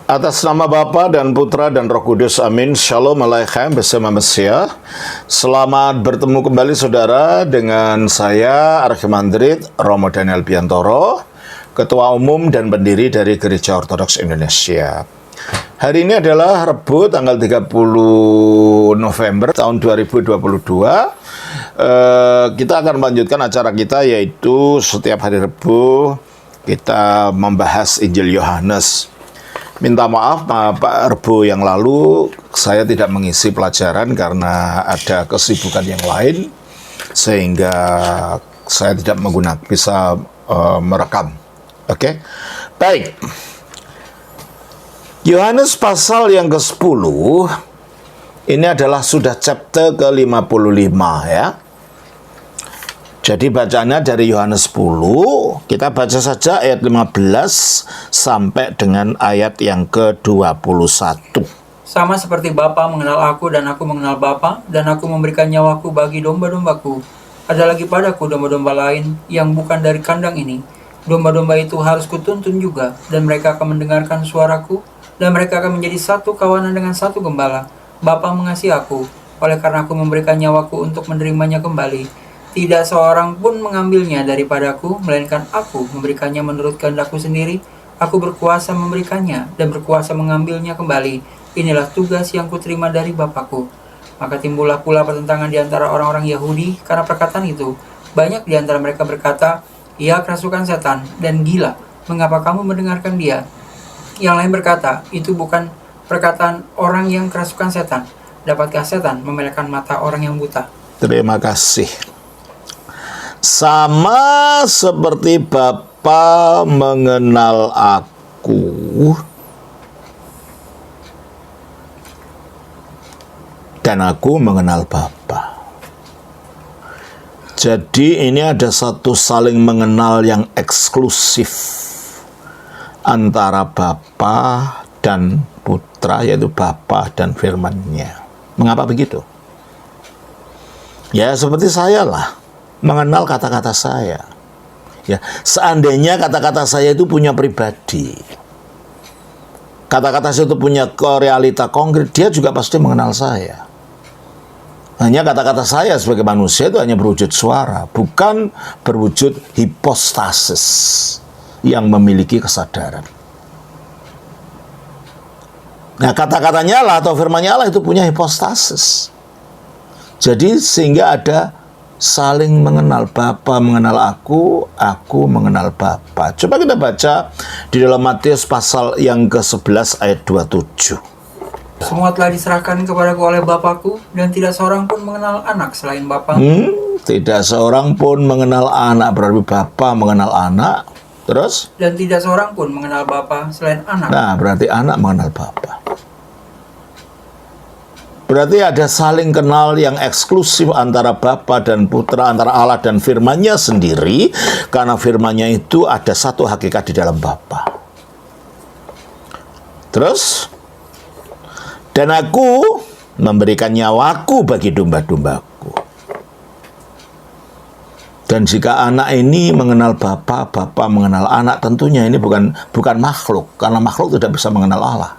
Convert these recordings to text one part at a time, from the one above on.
Atas nama Bapa dan Putra dan Roh Kudus, amin. Shalom Aleichem bersama Mesia. Selamat bertemu kembali saudara dengan saya Archimandrit Romo Daniel Biantoro, Ketua Umum dan Pendiri dari Gereja Ortodoks Indonesia. Hari ini adalah Rabu tanggal 30 November tahun 2022. Kita akan melanjutkan acara kita, yaitu setiap hari Rabu kita membahas Injil Yohanes. Minta maaf, Pak, Rabu yang lalu saya tidak mengisi pelajaran karena ada kesibukan yang lain, sehingga saya tidak bisa merekam. Oke? Baik. Yohanes pasal yang ke-10, ini adalah sudah chapter ke-55 ya. Jadi bacanya dari Yohanes 10, kita baca saja ayat 15 sampai dengan ayat yang ke-21. Sama seperti Bapa mengenal aku dan aku mengenal Bapa, dan aku memberikan nyawaku bagi domba-dombaku. Ada lagi padaku domba-domba lain yang bukan dari kandang ini. Domba-domba itu harus kutuntun juga, dan mereka akan mendengarkan suaraku, dan mereka akan menjadi satu kawanan dengan satu gembala. Bapa mengasihi aku, oleh karena aku memberikan nyawaku untuk menerimanya kembali. Tidak seorang pun mengambilnya daripadaku, melainkan aku memberikannya menurut kehendakku sendiri. Aku berkuasa memberikannya dan berkuasa mengambilnya kembali. Inilah tugas yang kuterima dari Bapakku. Maka timbullah pula pertentangan di antara orang-orang Yahudi karena perkataan itu. Banyak di antara mereka berkata, "Ia kerasukan setan dan gila. Mengapa kamu mendengarkan dia?" Yang lain berkata, "Itu bukan perkataan orang yang kerasukan setan. Dapatkah setan memelekkan mata orang yang buta?" Terima kasih. Sama seperti Bapa mengenal aku dan aku mengenal Bapa. Jadi ini ada satu saling mengenal yang eksklusif antara Bapa dan Putra, yaitu Bapa dan firman-Nya. Mengapa begitu? Ya seperti saya lah, mengenal kata-kata saya. Ya, seandainya kata-kata saya itu punya pribadi, kata-kata saya itu punya realita konkret, dia juga pasti mengenal saya. Hanya kata-kata saya sebagai manusia itu hanya berwujud suara, bukan berwujud hipostasis yang memiliki kesadaran. Nah, kata-katanya Allah atau firman-Nya Allah itu punya hipostasis. Jadi sehingga ada saling mengenal. Bapa mengenal aku mengenal Bapa. Coba kita baca di dalam Matius pasal yang ke-11 ayat 27. Semua telah diserahkan kepadaku oleh Bapakku, dan tidak seorang pun mengenal anak selain Bapa. Tidak seorang pun mengenal anak, berarti Bapa mengenal anak. Terus? Dan tidak seorang pun mengenal Bapa selain anak. Nah, berarti anak mengenal Bapa. Berarti ada saling kenal yang eksklusif antara Bapa dan Putra, antara Allah dan firman-Nya sendiri, karena firman-Nya itu ada satu hakikat di dalam Bapa. Terus, dan aku memberikan nyawaku bagi domba-dombaku. Dan jika anak ini mengenal Bapa, Bapa mengenal anak, tentunya ini bukan makhluk, karena makhluk tidak bisa mengenal Allah.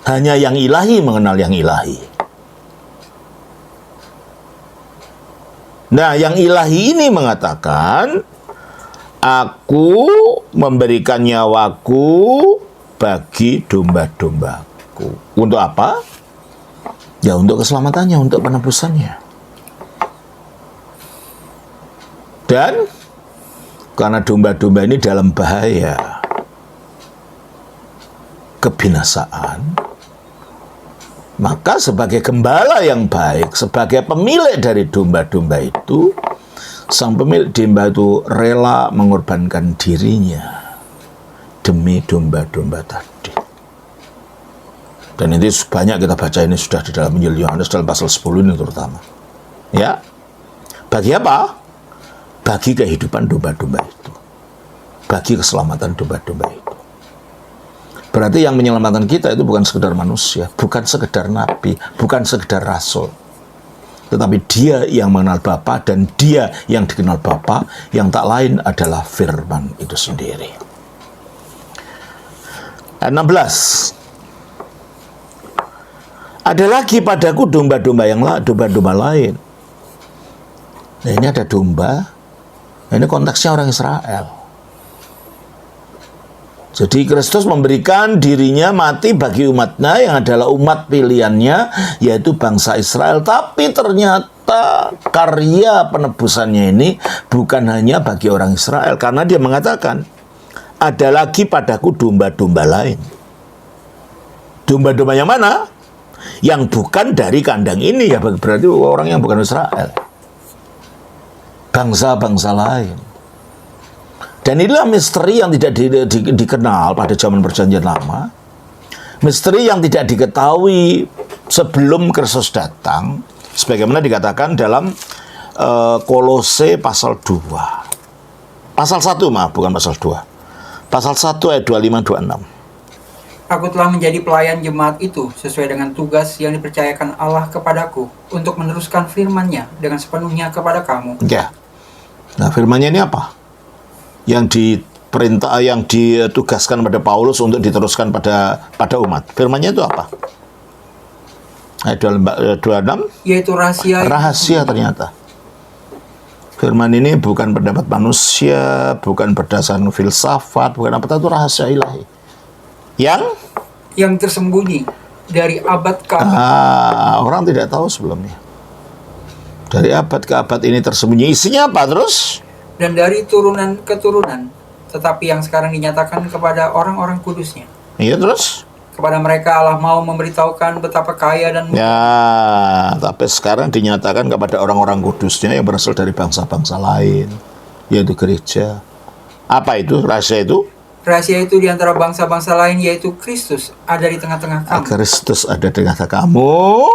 Hanya yang ilahi mengenal yang ilahi. Nah, yang ilahi ini mengatakan, aku memberikan nyawaku bagi domba-dombaku. Untuk apa? Ya, untuk keselamatannya, untuk penebusannya. Dan karena domba-domba ini dalam bahaya kebinasaan, maka sebagai gembala yang baik, sebagai pemilik dari domba-domba itu, sang pemilik domba itu rela mengorbankan dirinya demi domba-domba tadi. Dan ini banyak kita baca, ini sudah di dalam Injil Yohanes dalam pasal 10 ini terutama. Ya. Bagi apa? Bagi kehidupan domba-domba itu. Bagi keselamatan domba-domba itu. Berarti yang menyelamatkan kita itu bukan sekedar manusia, bukan sekedar nabi, bukan sekedar rasul. Tetapi dia yang mengenal Bapa, dan dia yang dikenal Bapa, yang tak lain adalah firman itu sendiri. Ayat 16. Ada lagi padaku domba-domba domba-domba lain. Nah, ini ada domba. Nah, ini konteksnya orang Israel. Jadi Kristus memberikan dirinya mati bagi umatnya yang adalah umat pilihannya, yaitu bangsa Israel. Tapi ternyata karya penebusannya ini bukan hanya bagi orang Israel. Karena dia mengatakan, ada lagi padaku domba-domba lain. Domba-domba yang mana? Yang bukan dari kandang ini, ya berarti orang yang bukan Israel. Bangsa-bangsa lain. Dan inilah misteri yang tidak dikenal pada zaman Perjanjian Lama. Misteri yang tidak diketahui sebelum Kristus datang. Sebagaimana dikatakan dalam Kolose pasal 2. Pasal 1, maaf, bukan pasal 2. Pasal 1 ayat 25-26. Aku telah menjadi pelayan jemaat itu sesuai dengan tugas yang dipercayakan Allah kepadaku untuk meneruskan firman-Nya dengan sepenuhnya kepada kamu. Ya. Nah, firman-Nya ini apa? Yang diperintah, yang ditugaskan pada Paulus untuk diteruskan pada umat. Firman-Nya itu apa? Ayat 26. Yaitu rahasia. Rahasia ternyata. Firman ini bukan pendapat manusia, bukan berdasarkan filsafat, bukan apa, itu rahasia ilahi. Yang tersembunyi dari abad ke abad. Orang tidak tahu sebelumnya. Dari abad ke abad ini tersembunyi. Isinya apa terus? Dan dari turunan ke turunan, tetapi yang sekarang dinyatakan kepada orang-orang kudusnya. Iya terus? Kepada mereka Allah mau memberitahukan betapa kaya dan ya, tapi sekarang dinyatakan kepada orang-orang kudusnya yang berasal dari bangsa-bangsa lain, yaitu gereja. Apa itu? Rahasia itu? Rahasia itu di antara bangsa-bangsa lain, yaitu Kristus ada di tengah-tengah kamu. Kristus ada di tengah-tengah kamu.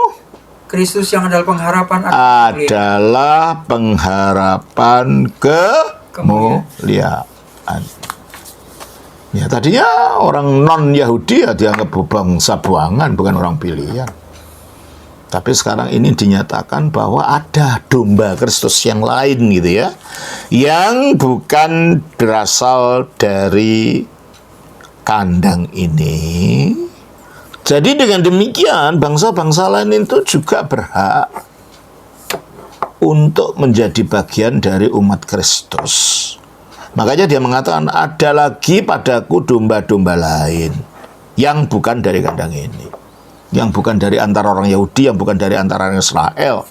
Kristus yang adalah pengharapan adalah pengharapan kemuliaan. Ya, tadinya orang non-Yahudi ya dianggap bangsa buangan, bukan orang pilihan. Tapi sekarang ini dinyatakan bahwa ada domba Kristus yang lain gitu ya, yang bukan berasal dari kandang ini. Jadi dengan demikian bangsa-bangsa lain itu juga berhak untuk menjadi bagian dari umat Kristus. Makanya dia mengatakan, ada lagi padaku domba-domba lain yang bukan dari kandang ini, yang bukan dari antara orang Yahudi, yang bukan dari antara orang Israel.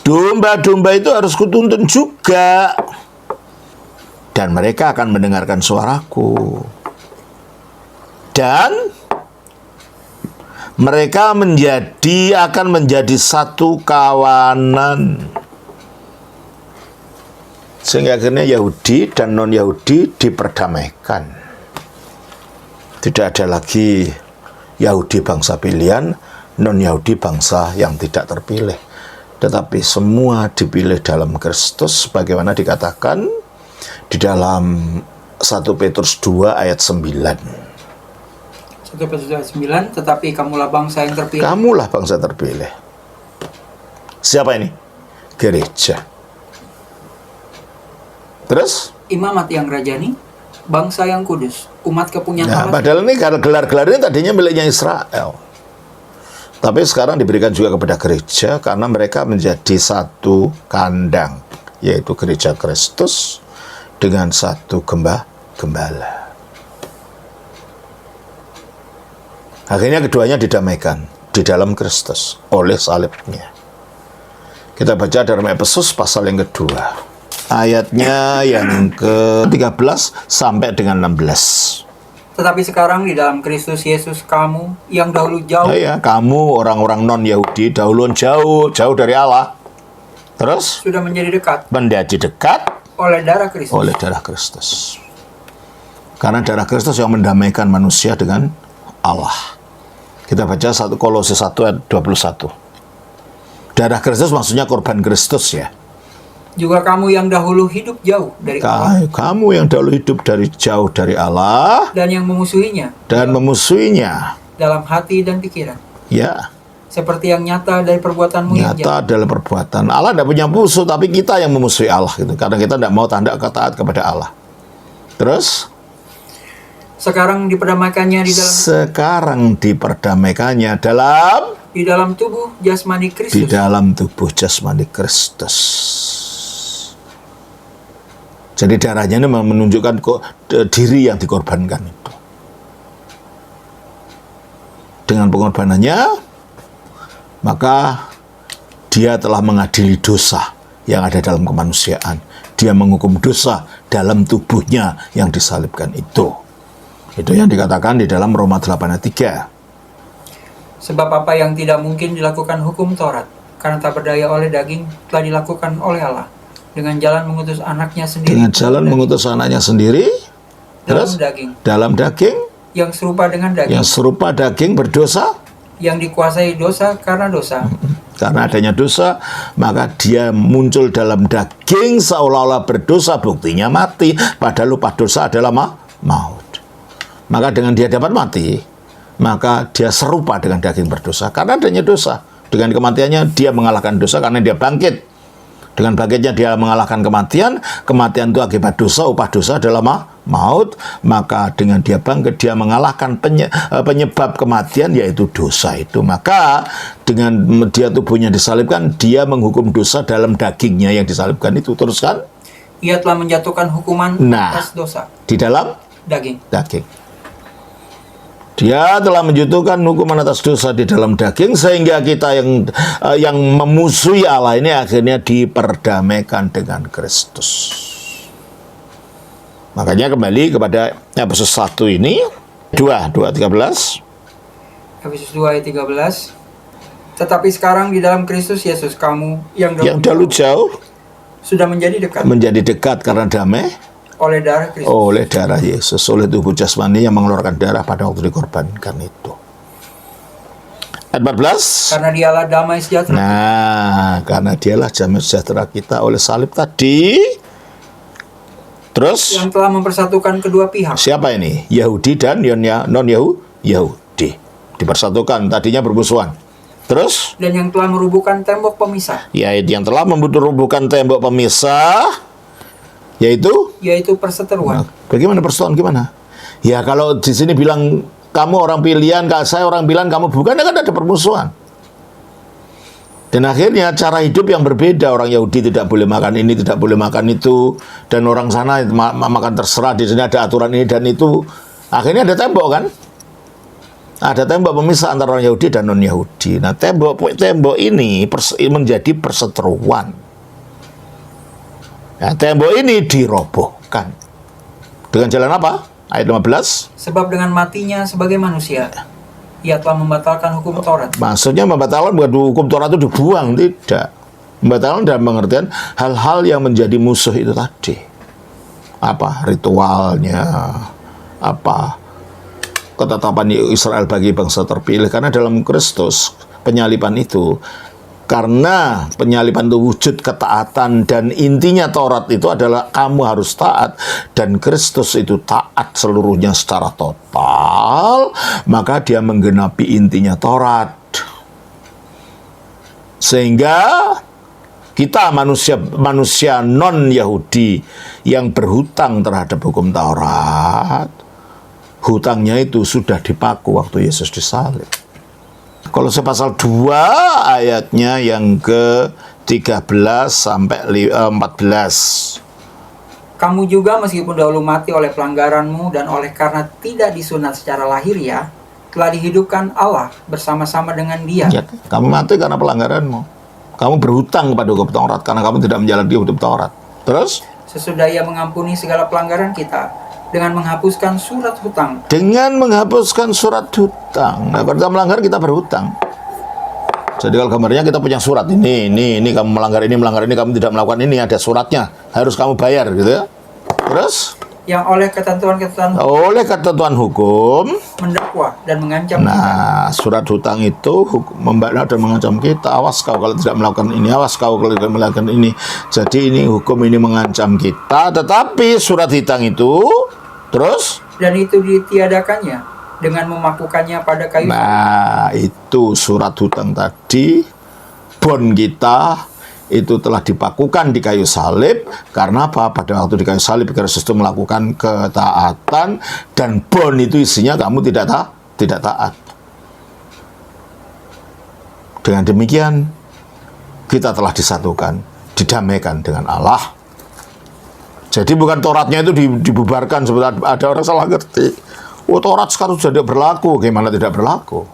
Domba-domba itu harus kutuntun juga, dan mereka akan mendengarkan suaraku, dan mereka akan menjadi satu kawanan. Sehingga akhirnya Yahudi dan non-Yahudi diperdamaikan. Tidak ada lagi Yahudi bangsa pilihan, non-Yahudi bangsa yang tidak terpilih. Tetapi semua dipilih dalam Kristus, sebagaimana dikatakan di dalam 1 Petrus 2 ayat 9. 1 Petrus 2 ayat 9, tetapi kamulah bangsa yang terpilih. Kamulah bangsa terpilih. Siapa ini? Gereja. Terus? Imamat yang rajani, bangsa yang kudus, umat kepunyaan Allah. Padahal ini gelar-gelar ini tadinya miliknya Israel. Tapi sekarang diberikan juga kepada gereja karena mereka menjadi satu kandang, yaitu gereja Kristus dengan satu gembala. Akhirnya keduanya didamaikan di dalam Kristus oleh salibnya. Kita baca dalam Efesus pasal yang kedua. Ayatnya yang ke-13 sampai dengan 16. Tetapi sekarang di dalam Kristus Yesus kamu yang dahulu jauh. Kamu orang-orang non-Yahudi dahulu jauh dari Allah. Terus? Sudah menjadi dekat. Menjadi dekat oleh darah Kristus. Oleh darah Kristus. Karena darah Kristus yang mendamaikan manusia dengan Allah. Kita baca Kolose 1 ayat 21. Darah Kristus maksudnya korban Kristus ya. Juga kamu yang dahulu hidup jauh dari Allah. Kamu yang dahulu hidup jauh dari Allah. Dan yang memusuhinya. Dalam hati dan pikiran. Ya. Seperti yang nyata dari perbuatanmu yang jahat. Nyata adalah perbuatan. Allah tidak punya musuh, tapi kita yang memusuhi Allah gitu. Karena kita tidak mau taat kepada Allah. Terus? Sekarang diperdamaikannya Sekarang diperdamaikannya di dalam tubuh jasmani di Kristus. dalam tubuh jasmani Kristus. Jadi darahnya ini menunjukkan diri yang dikorbankan itu. Dengan pengorbanannya, maka dia telah mengadili dosa yang ada dalam kemanusiaan. Dia menghukum dosa dalam tubuhnya yang disalibkan itu. Itu yang dikatakan di dalam Roma 8 ayat 3. Sebab apa yang tidak mungkin dilakukan hukum Taurat, karena tak berdaya oleh daging, telah dilakukan oleh Allah. Dengan jalan mengutus anaknya sendiri. Dengan jalan mengutus anaknya sendiri. Terus dalam daging. Yang serupa dengan daging. Yang serupa daging berdosa. Yang dikuasai dosa karena dosa. Karena adanya dosa, maka dia muncul dalam daging seolah-olah berdosa, buktinya mati. Padahal upah dosa adalah maut. Maka dengan dia dapat mati, maka dia serupa dengan daging berdosa. Karena adanya dosa. Dengan kematiannya dia mengalahkan dosa karena dia bangkit. Dengan bangkitnya dia mengalahkan kematian. Kematian itu akibat dosa, upah dosa adalah maut. Maka dengan dia bangkit, dia mengalahkan penyebab kematian, yaitu dosa itu. Maka dengan dia tubuhnya disalibkan, dia menghukum dosa dalam dagingnya yang disalibkan itu. Teruskan. Ia telah menjatuhkan hukuman atas dosa. Di dalam daging. Dia telah menjatuhkan hukuman atas dosa di dalam daging, sehingga kita yang memusuhi Allah ini akhirnya diperdamaikan dengan Kristus. Makanya kembali kepada Efesus 1 ini 2:13. Efesus 2 ayat 13. Tetapi sekarang di dalam Kristus Yesus, kamu yang dahulu jauh sudah menjadi dekat karena damai oleh darah Kristus. Oleh darah Yesus, oleh tubuh jasmani yang mengeluarkan darah pada waktu dikorbankan itu. Ayat 14. Karena dialah damai sejahtera. Nah, karena dialah damai sejahtera kita oleh salib tadi. Terus? Yang telah mempersatukan kedua pihak. Siapa ini? Yahudi dan non-Yahudi. Dipersatukan, tadinya bermusuhan. Terus? Dan yang telah merubuhkan tembok pemisah. Yaitu yang telah merubuhkan tembok pemisah. Yaitu perseteruan. Nah, bagaimana perseteruan gimana? Ya kalau di sini bilang kamu orang pilihan, saya orang bilang kamu bukan, kan ada permusuhan. Dan akhirnya cara hidup yang berbeda, orang Yahudi tidak boleh makan ini, tidak boleh makan itu, dan orang sana makan terserah, di sini ada aturan ini dan itu. Akhirnya ada tembok kan? Ada tembok pemisah antara orang Yahudi dan non-Yahudi. Nah, tembok ini menjadi perseteruan. Nah, tembok ini dirobohkan. Dengan jalan apa? Ayat 15. Sebab dengan matinya sebagai manusia, ia telah membatalkan hukum Taurat. Maksudnya membatalkan bukan hukum Taurat itu dibuang, tidak. Membatalkan dalam pengertian hal-hal yang menjadi musuh itu tadi. Apa? Ritualnya. Apa? Ketetapan Israel bagi bangsa terpilih. Karena dalam Kristus, penyaliban itu, karena penyaliban itu wujud ketaatan, dan intinya Taurat itu adalah kamu harus taat, dan Kristus itu taat seluruhnya secara total, maka dia menggenapi intinya Taurat. Sehingga kita manusia non-Yahudi yang berhutang terhadap hukum Taurat, hutangnya itu sudah dipaku waktu Yesus disalib. Kolose pasal 2 ayatnya yang ke-13 sampai 14. Kamu juga meskipun dahulu mati oleh pelanggaranmu dan oleh karena tidak disunat secara lahiriah, telah dihidupkan Allah bersama-sama dengan Dia. Ya, kamu mati karena pelanggaranmu. Kamu berhutang kepada hukum Taurat karena kamu tidak menjalani hukum Taurat. Terus? Sesudah Ia mengampuni segala pelanggaran kita dengan menghapuskan surat hutang. Dengan menghapuskan surat hutang. Nah, kalau kita melanggar, kita berhutang. Jadi kalau gambarnya kita punya surat, ini kamu melanggar ini, kamu tidak melakukan ini, ada suratnya, harus kamu bayar, gitu ya. Terus? Yang oleh ketentuan hukum mendakwa dan mengancam kita. Surat hutang itu membakar dan mengancam kita. Awas kau kalau tidak melakukan ini, awas kau kalau tidak melakukan ini. Jadi ini hukum ini mengancam kita. Tetapi surat hutang itu terus? Dan itu ditiadakannya dengan memakukannya pada kayu. Nah, itu surat hutang tadi, bon kita itu telah dipakukan di kayu salib. Karena apa? Pada waktu di kayu salib Kristus itu melakukan ketaatan, dan bon itu isinya kamu tidak taat. Dengan demikian kita telah disatukan, didamaikan dengan Allah. Jadi bukan Tauratnya itu dibubarkan seperti ada orang salah ngerti. Oh, Taurat sekarang sudah tidak berlaku. Gimana tidak berlaku?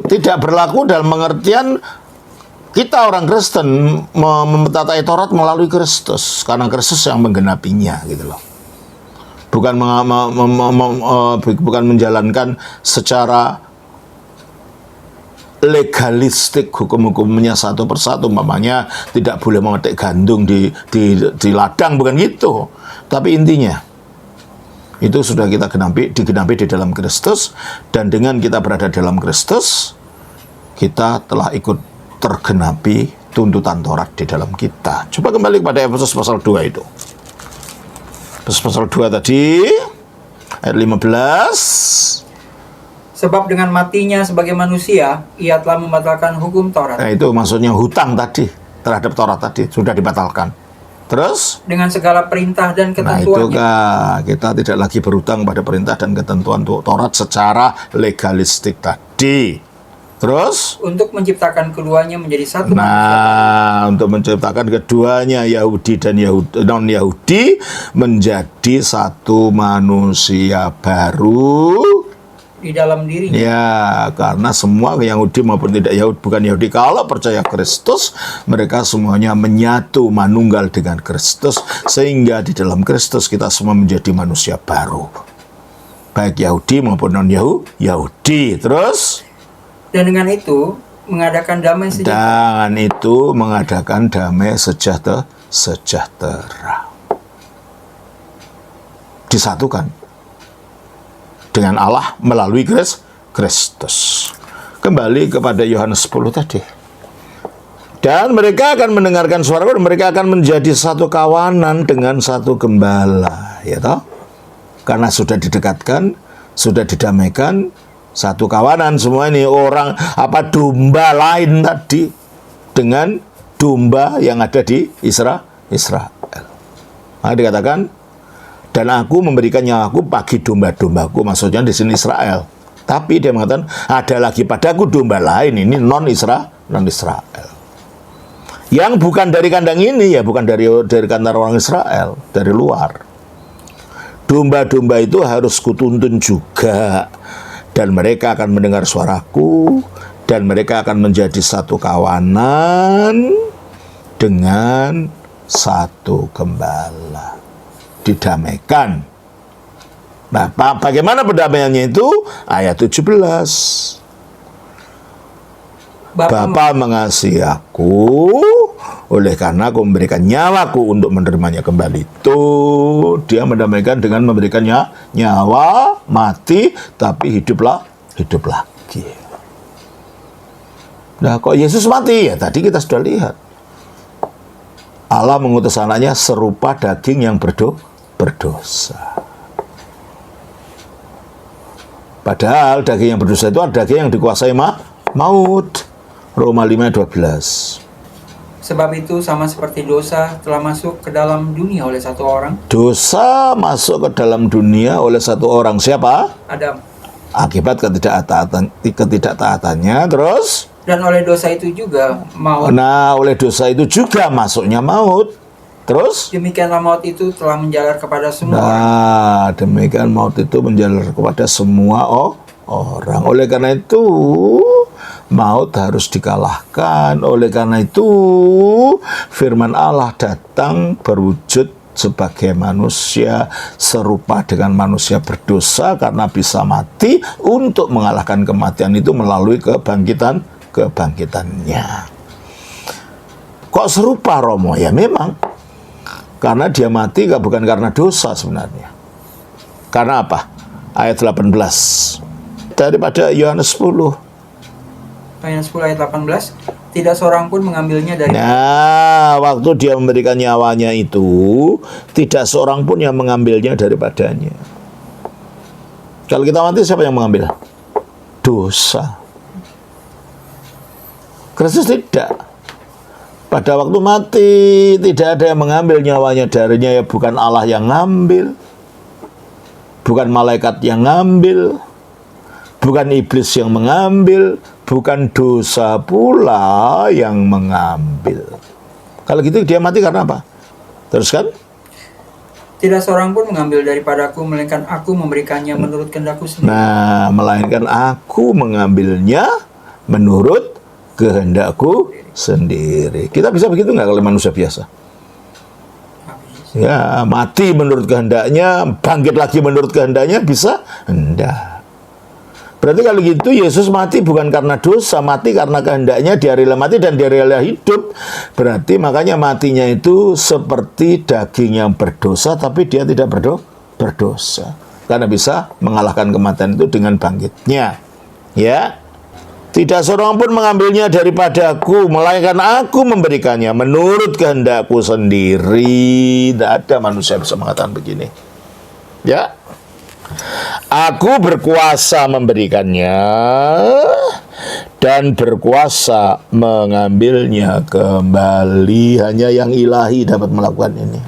Tidak berlaku dalam pengertian kita orang Kristen memetatai Taurat melalui Kristus, karena Kristus yang menggenapinya, gitu loh. Bukan menjalankan secara legalistik hukum-hukumnya satu persatu. Umpamanya tidak boleh memetik gandum di ladang, bukan gitu. Tapi intinya itu sudah kita digenapi di dalam Kristus, dan dengan kita berada dalam Kristus, kita telah ikut tergenapi tuntutan Taurat di dalam kita. Coba kembali kepada Efesus pasal 2 itu. Efesus pasal 2 tadi, ayat 15. Sebab dengan matinya sebagai manusia, ia telah membatalkan hukum Taurat. Nah, itu maksudnya hutang tadi terhadap Taurat tadi sudah dibatalkan. Terus dengan segala perintah dan nah itu ketentuannya. kita tidak lagi berhutang pada perintah dan ketentuan Taurat secara legalistik tadi. Terus untuk menciptakan keduanya menjadi satu manusia. Nah, untuk menciptakan keduanya, Yahudi dan non-Yahudi, menjadi satu manusia baru di dalam dirinya. Ya, karena semua Yahudi maupun tidak Yahudi, bukan Yahudi, kalau percaya Kristus, mereka semuanya menyatu, manunggal dengan Kristus, sehingga di dalam Kristus kita semua menjadi manusia baru, baik Yahudi maupun non-Yahudi. Terus dan dengan itu mengadakan damai sejahtera. Dan itu mengadakan damai sejahtera. Disatukan dengan Allah melalui Kristus. Kembali kepada Yohanes 10 tadi. Dan mereka akan mendengarkan suara-Ku, dan mereka akan menjadi satu kawanan dengan satu gembala, ya toh? Karena sudah didekatkan, sudah didamaikan, satu kawanan semua ini orang domba lain tadi dengan domba yang ada di Israel. Nah, dikatakan, dan aku memberikan nyawaku bagi domba-dombaku, maksudnya di sini Israel. Tapi dia mengatakan ada lagi padaku domba lain, ini non Israel, yang bukan dari kandang ini, ya bukan dari kandang orang Israel, dari luar. Domba-domba itu harus kutuntun juga, dan mereka akan mendengar suaraku, dan mereka akan menjadi satu kawanan dengan satu gembala. Didamaikan. Nah, bagaimana perdamaiannya itu? Ayat 17. Bapa mengasihi aku, oleh karena aku memberikan nyawaku untuk menerimanya kembali. Itu dia mendamaikan dengan memberikannya nyawa, mati, tapi hidup lagi. Nah, kok Yesus mati? Ya, tadi kita sudah lihat. Allah mengutus anaknya serupa daging yang berdosa. Padahal daging yang berdosa itu adalah daging yang dikuasai maut. Roma 5:12. Sebab itu sama seperti dosa telah masuk ke dalam dunia oleh satu orang. Dosa masuk ke dalam dunia oleh satu orang. Siapa? Adam. Akibat ketidaktaatannya, terus? Dan oleh dosa itu juga maut. Nah, oleh dosa itu juga masuknya maut. Terus? Demikianlah maut itu telah menjalar kepada semua orang. Nah, demikian maut itu menjalar kepada semua orang. Oleh karena itu, maut harus dikalahkan. Oleh karena itu, firman Allah datang berwujud sebagai manusia, serupa dengan manusia berdosa karena bisa mati untuk mengalahkan kematian itu melalui kebangkitannya. Kok serupa, Romo? Ya memang. Karena dia mati bukan karena dosa sebenarnya. Karena apa? Ayat 18. Daripada Yohanes 10. Ayat 10 ayat 18. Tidak seorang pun mengambilnya dari. Nah, waktu dia memberikan nyawanya itu, tidak seorang pun yang mengambilnya daripadanya. Kalau kita mati, siapa yang mengambil? Dosa. Kristus tidak. Pada waktu mati tidak ada yang mengambil nyawanya darinya, ya bukan Allah yang ngambil, bukan malaikat yang ngambil, bukan iblis yang mengambil, bukan dosa pula yang mengambil. Kalau gitu dia mati karena apa? Teruskan. Tidak seorang pun mengambil daripadaku, melainkan aku memberikannya menurut kehendakku sendiri. Nah, melainkan aku mengambilnya menurut kehendakku sendiri. Kita bisa begitu nggak kalau manusia biasa? Ya, mati menurut kehendaknya, bangkit lagi menurut kehendaknya, bisa? Enggak. Berarti kalau gitu Yesus mati bukan karena dosa, mati karena kehendaknya, dia rela mati dan dia rela hidup. Berarti makanya matinya itu seperti daging yang berdosa, tapi dia tidak berdosa. Karena bisa mengalahkan kematian itu dengan bangkitnya. Ya. Tidak seorang pun mengambilnya daripadaku, melainkan aku memberikannya menurut kehendakku sendiri. Tidak ada manusia yang bisa mengatakan begini. Ya. Aku berkuasa memberikannya dan berkuasa mengambilnya kembali. Hanya yang ilahi dapat melakukan ini.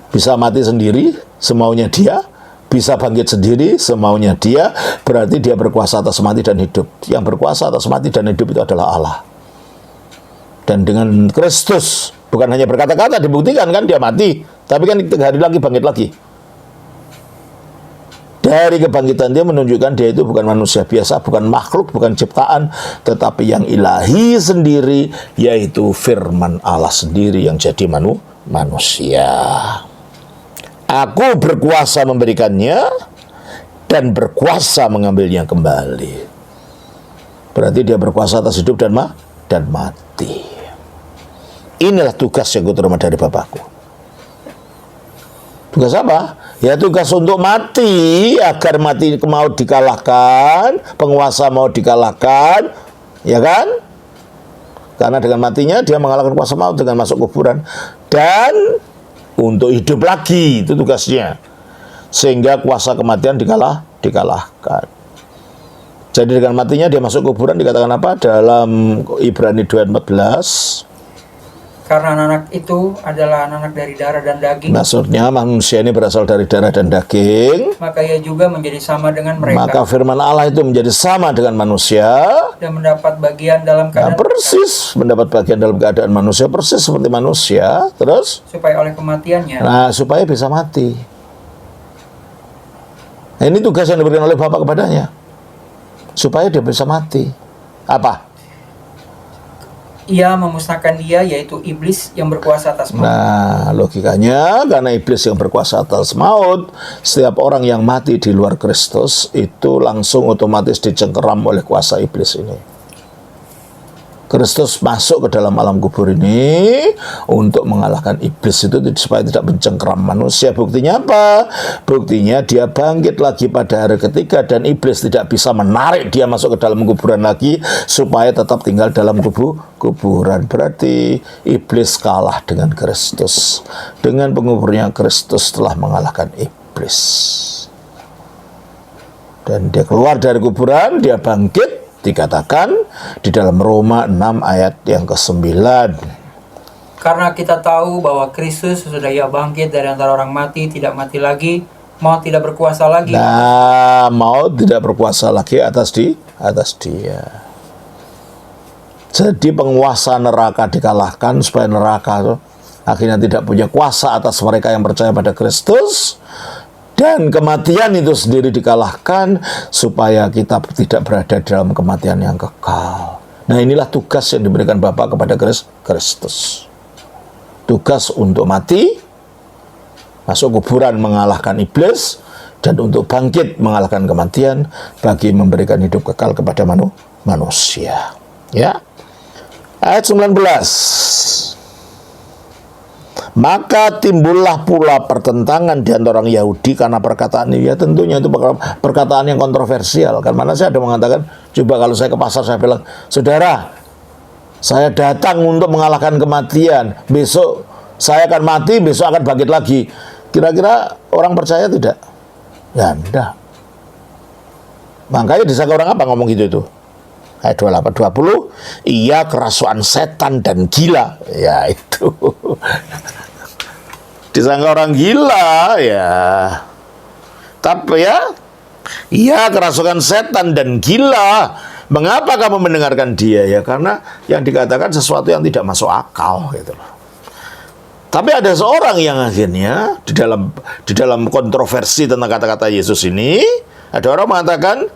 Bisa mati sendiri, semaunya dia. Bisa bangkit sendiri, semaunya dia. Berarti dia berkuasa atas mati dan hidup. Yang berkuasa atas mati dan hidup itu adalah Allah. Dan dengan Kristus, bukan hanya berkata-kata, dibuktikan kan dia mati, tapi kan 3 hari lagi bangkit lagi. Dari kebangkitan dia menunjukkan dia itu bukan manusia biasa, bukan makhluk, bukan ciptaan, tetapi yang ilahi sendiri, yaitu firman Allah sendiri yang jadi manusia. Aku berkuasa memberikannya dan berkuasa mengambilnya kembali. Berarti dia berkuasa atas hidup dan mati. Inilah tugas yang kuterima dari Bapakku. Tugas apa? Ya tugas untuk mati, agar mati mau dikalahkan, penguasa mau dikalahkan, ya kan? Karena dengan matinya dia mengalahkan kuasa maut dengan masuk kuburan. Dan untuk hidup lagi, itu tugasnya. Sehingga kuasa kematian dikalahkan. Jadi dengan matinya dia masuk kuburan, dikatakan apa? Dalam Ibrani 2:14. Karena anak itu adalah anak dari darah dan daging. Maksudnya manusia ini berasal dari darah dan daging. Maka ia juga menjadi sama dengan mereka. Maka firman Allah itu menjadi sama dengan manusia. Dan mendapat bagian dalam keadaan. Persis, mendapat bagian dalam keadaan manusia, persis seperti manusia. Terus? Supaya oleh kematiannya. Nah, supaya bisa mati. Nah, ini tugas yang diberikan oleh Bapa kepadanya. Supaya dia bisa mati. Apa? Ia memusnahkan dia, yaitu iblis yang berkuasa atas maut. Nah, logikanya karena iblis yang berkuasa atas maut, setiap orang yang mati di luar Kristus itu langsung otomatis dicengkeram oleh kuasa iblis ini. Kristus masuk ke dalam alam kubur ini untuk mengalahkan iblis itu supaya tidak mencengkeram manusia. Buktinya apa? Buktinya dia bangkit lagi pada hari ketiga dan iblis tidak bisa menarik dia masuk ke dalam kuburan lagi supaya tetap tinggal dalam kuburan. Berarti iblis kalah dengan Kristus. Dengan penguburnya Kristus telah mengalahkan iblis. Dan dia keluar dari kuburan, dia bangkit. Dikatakan di dalam Roma 6 ayat yang ke-9. Karena kita tahu bahwa Kristus sudah ia bangkit dari antara orang mati, tidak mati lagi, maut tidak berkuasa lagi. Nah, maut tidak berkuasa lagi atas dia. Jadi penguasa neraka dikalahkan supaya neraka itu akhirnya tidak punya kuasa atas mereka yang percaya pada Kristus. Dan kematian itu sendiri dikalahkan supaya kita tidak berada dalam kematian yang kekal. Nah, inilah tugas yang diberikan Bapa kepada Kristus. Tugas untuk mati, masuk kuburan mengalahkan iblis, dan untuk bangkit mengalahkan kematian bagi memberikan hidup kekal kepada manusia. Ya. Ayat 19. Maka timbullah pula pertentangan di antara orang Yahudi karena perkataan ini. Ya tentunya itu perkataan yang kontroversial. Kan mana saya ada mengatakan, coba kalau saya ke pasar saya bilang, saudara, saya datang untuk mengalahkan kematian. Besok saya akan mati, besok akan bangkit lagi. Kira-kira orang percaya tidak? Ya enggak. Makanya disangka orang apa ngomong gitu itu? ayat 28-20, ia kerasukan setan dan gila. Ya itu. Disangka orang gila ya. Tapi ya, ia kerasukan setan dan gila. Mengapa kamu mendengarkan dia? Ya karena yang dikatakan sesuatu yang tidak masuk akal gitu loh. Tapi ada seorang yang akhirnya di dalam kontroversi tentang kata-kata Yesus ini, ada orang mengatakan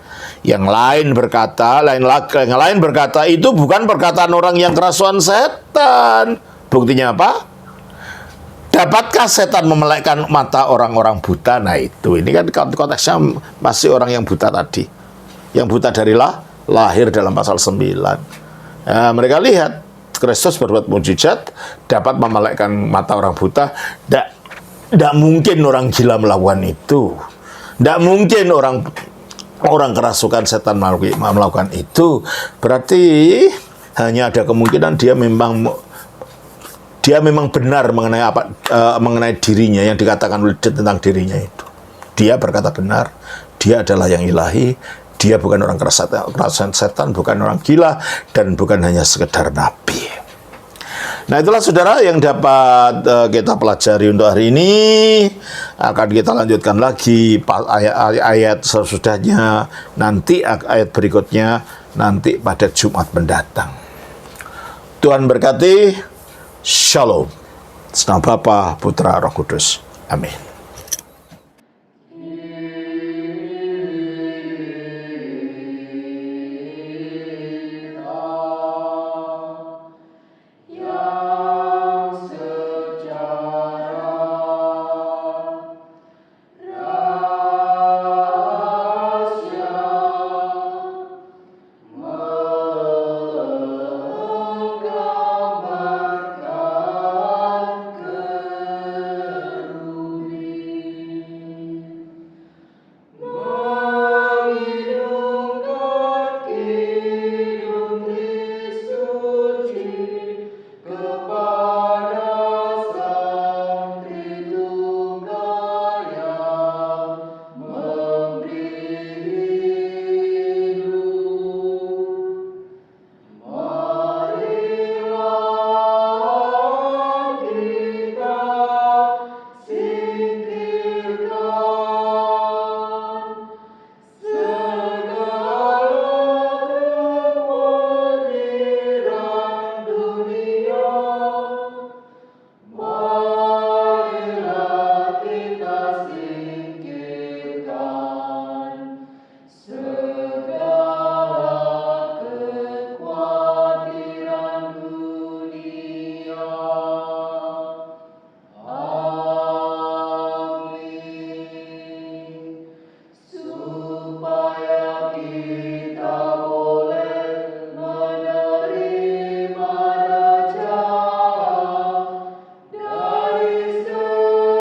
yang lain berkata itu bukan perkataan orang yang kerasukan setan. Buktinya apa? Dapatkah setan memelekkan mata orang-orang buta? Nah itu, ini kan konteksnya masih orang yang buta tadi. Yang buta dari lahir dalam pasal 9. Nah, mereka lihat Kristus berbuat mujizat, dapat memelekkan mata orang buta. Tidak mungkin orang gila melakukan itu. Tidak mungkin orang kerasukan setan melakukan itu. Berarti hanya ada kemungkinan dia memang benar mengenai dirinya yang dikatakan tentang dirinya itu. Dia berkata benar, dia adalah yang ilahi, dia bukan orang kerasukan setan, bukan orang gila, dan bukan hanya sekedar nabi. Nah itulah saudara yang dapat kita pelajari untuk hari ini. Akan kita lanjutkan lagi ayat sesudahnya nanti, ayat berikutnya nanti pada Jumat mendatang. Tuhan berkati. Shalom. Nama Bapa, Putra, Roh Kudus. Amin.